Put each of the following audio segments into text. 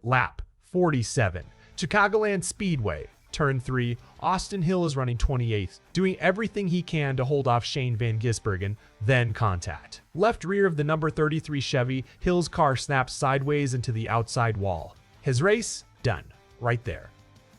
lap 47. Chicagoland Speedway, turn 3. Austin Hill is running 28th, doing everything he can to hold off Shane Van Gisbergen, then contact. Left rear of the number 33 Chevy, Hill's car snaps sideways into the outside wall. His race, done. Right there.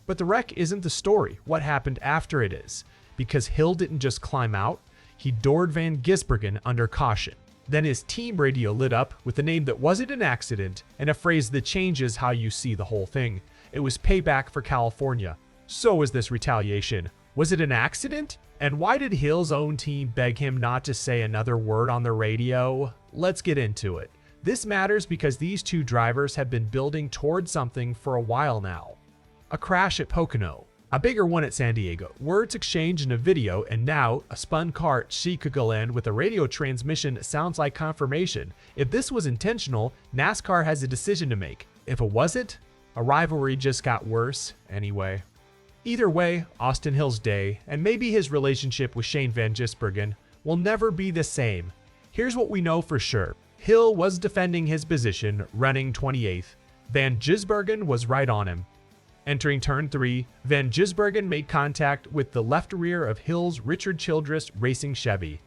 But the wreck isn't the story. What happened after it is. Because Hill didn't just climb out, he doored Van Gisbergen under caution. Then his team radio lit up with a name that wasn't an accident and a phrase that changes how you see the whole thing. It was payback for California. So was this retaliation. Was it an accident? And why did Hill's own team beg him not to say another word on the radio? Let's get into it. This matters because these two drivers have been building towards something for a while now. A crash at Pocono, a bigger one at San Diego, words exchanged in a video, and now a spun car at Chicagoland with a radio transmission sounds like confirmation. If this was intentional, NASCAR has a decision to make. If it wasn't, a rivalry just got worse anyway. Either way, Austin Hill's day, and maybe his relationship with Shane Van Gisbergen, will never be the same. Here's what we know for sure. Hill was defending his position, running 28th. Van Gisbergen was right on him. Entering turn 3, Van Gisbergen made contact with the left rear of Hill's Childress Racing Chevy.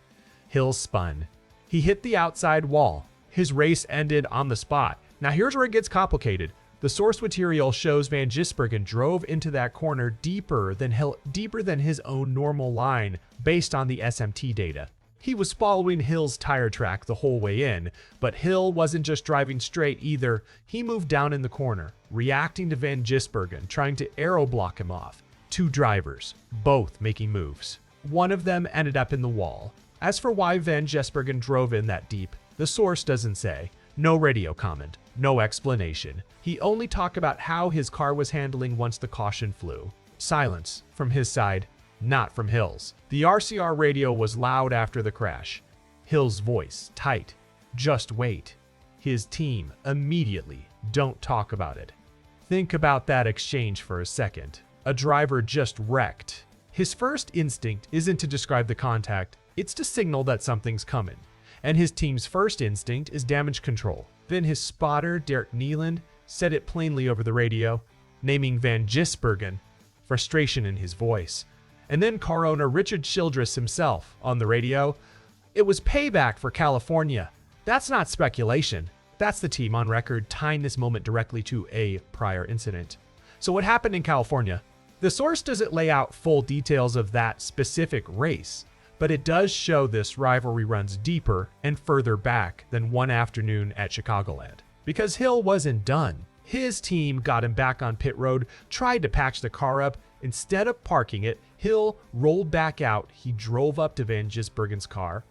Hill spun. He hit the outside wall. His race ended on the spot. Now here's where it gets complicated. The source material shows Van Gisbergen drove into that corner deeper than his own normal line based on the SMT data. He was following Hill's tire track the whole way in, but Hill wasn't just driving straight either. He moved down in the corner, reacting to Van Gisbergen, trying to aero block him off. Two drivers, both making moves. One of them ended up in the wall. As for why Van Gisbergen drove in that deep, the source doesn't say. No radio comment, no explanation. He only talked about how his car was handling once the caution flew. Silence from his side, not from Hill's. The RCR radio was loud after the crash. Hill's voice tight. Just wait. His team immediately, don't talk about it. Think about that exchange for a second. A driver just wrecked. His first instinct isn't to describe the contact, it's to signal that something's coming. And his team's first instinct is damage control. Then his spotter, Derek Nealand, said it plainly over the radio, naming Van Gisbergen, frustration in his voice. And then car owner Richard Childress himself on the radio. It was payback for California. That's not speculation. That's the team on record tying this moment directly to a prior incident. So what happened in California? The source doesn't lay out full details of that specific race, but it does show this rivalry runs deeper and further back than one afternoon at Chicagoland. Because Hill wasn't done. His team got him back on pit road, tried to patch the car up. Instead of parking it, Hill rolled back out. He drove up to Van Gisbergen's car.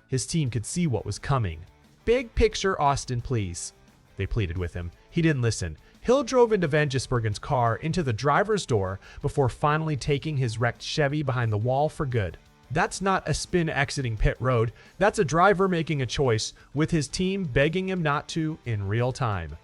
His team could see what was coming. Big picture, Austin, please. They pleaded with him. He didn't listen. Hill drove into Van Gisbergen's car into the driver's door before finally taking his wrecked Chevy behind the wall for good. That's not a spin exiting pit road. That's a driver making a choice with his team begging him not to in real time.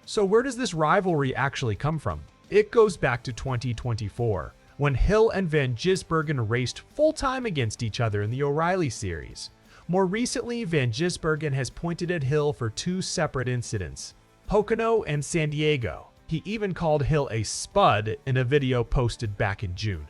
So where does this rivalry actually come from? It goes back to 2024, when Hill and Van Gisbergen raced full-time against each other in the O'Reilly Series. More recently, Van Gisbergen has pointed at Hill for two separate incidents, Pocono and San Diego. He even called Hill a spud in a video posted back in June.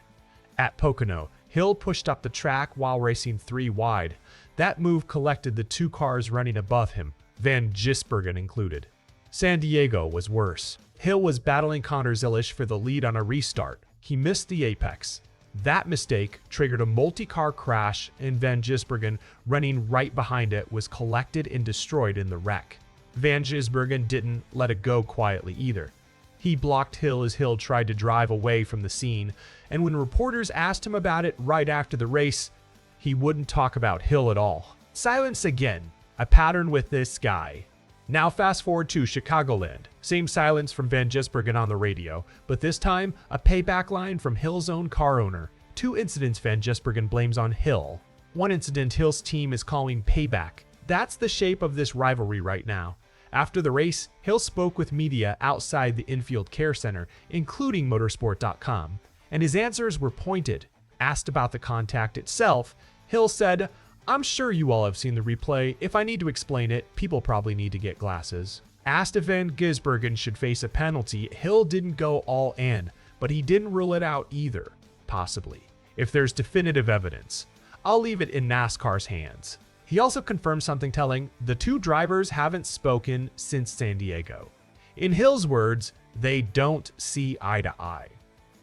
At Pocono, Hill pushed up the track while racing 3 wide. That move collected the two cars running above him, Van Gisbergen included. San Diego was worse. Hill was battling Connor Zilisch for the lead on a restart. He missed the apex. That mistake triggered a multi-car crash, and Van Gisbergen, running right behind it, was collected and destroyed in the wreck. Van Gisbergen didn't let it go quietly either. He blocked Hill as Hill tried to drive away from the scene, and when reporters asked him about it right after the race, he wouldn't talk about Hill at all. Silence again, a pattern with this guy. Now fast forward to Chicagoland. Same silence from Van Gisbergen on the radio, but this time a payback line from Hill's own car owner. 2 incidents Van Gisbergen blames on Hill. One incident Hill's team is calling payback. That's the shape of this rivalry right now. After the race, Hill spoke with media outside the infield care center, including motorsport.com, and his answers were pointed. Asked about the contact itself, Hill said, "I'm sure you all have seen the replay. If I need to explain it, people probably need to get glasses." Asked if Van Gisbergen should face a penalty, Hill didn't go all in, but he didn't rule it out either, possibly, if there's definitive evidence. I'll leave it in NASCAR's hands. He also confirmed something telling, the two drivers haven't spoken since San Diego. In Hill's words, they don't see eye to eye.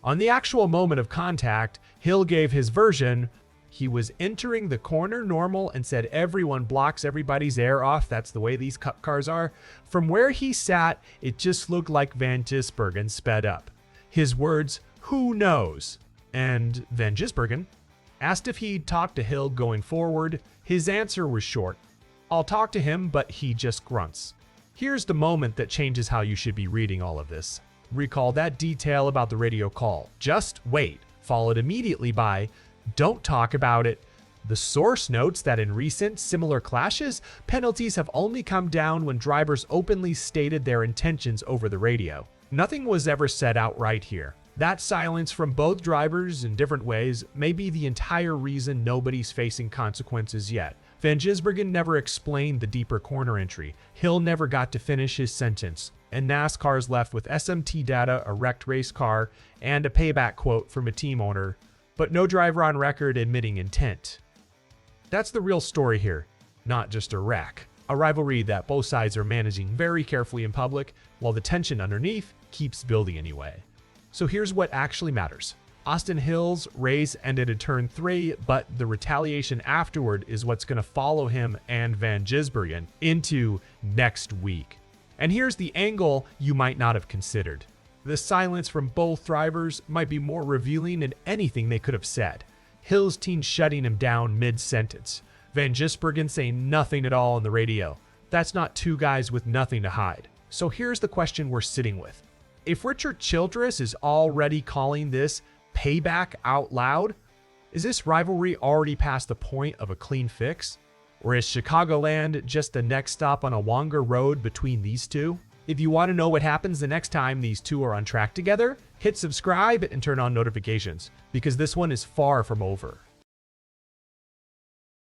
On the actual moment of contact, Hill gave his version. He was entering the corner normal and said everyone blocks everybody's air off. That's the way these cup cars are. From where he sat, it just looked like Van Gisbergen sped up. His words, who knows? And Van Gisbergen asked if he'd talk to Hill going forward. His answer was short. I'll talk to him, but he just grunts. Here's the moment that changes how you should be reading all of this. Recall that detail about the radio call. Just wait. Followed immediately by, don't talk about it. The source notes that in recent similar clashes, penalties have only come down when drivers openly stated their intentions over the radio. Nothing was ever said outright here. That silence from both drivers in different ways may be the entire reason nobody's facing consequences yet. Van Gisbergen never explained the deeper corner entry. Hill never got to finish his sentence. And NASCAR's left with SMT data, a wrecked race car, and a payback quote from a team owner, but no driver on record admitting intent. That's the real story here, not just a wreck. A rivalry that both sides are managing very carefully in public, while the tension underneath keeps building anyway. So here's what actually matters. Austin Hill's race ended at turn 3, but the retaliation afterward is what's going to follow him and Van Gisbergen into next week. And here's the angle you might not have considered. The silence from both drivers might be more revealing than anything they could have said. Hill's team shutting him down mid-sentence. Van Gisbergen saying nothing at all on the radio. That's not two guys with nothing to hide. So here's the question we're sitting with. If Richard Childress is already calling this payback out loud, is this rivalry already past the point of a clean fix? Or is Chicagoland just the next stop on a longer road between these two? If you want to know what happens the next time these two are on track together, hit subscribe and turn on notifications, because this one is far from over.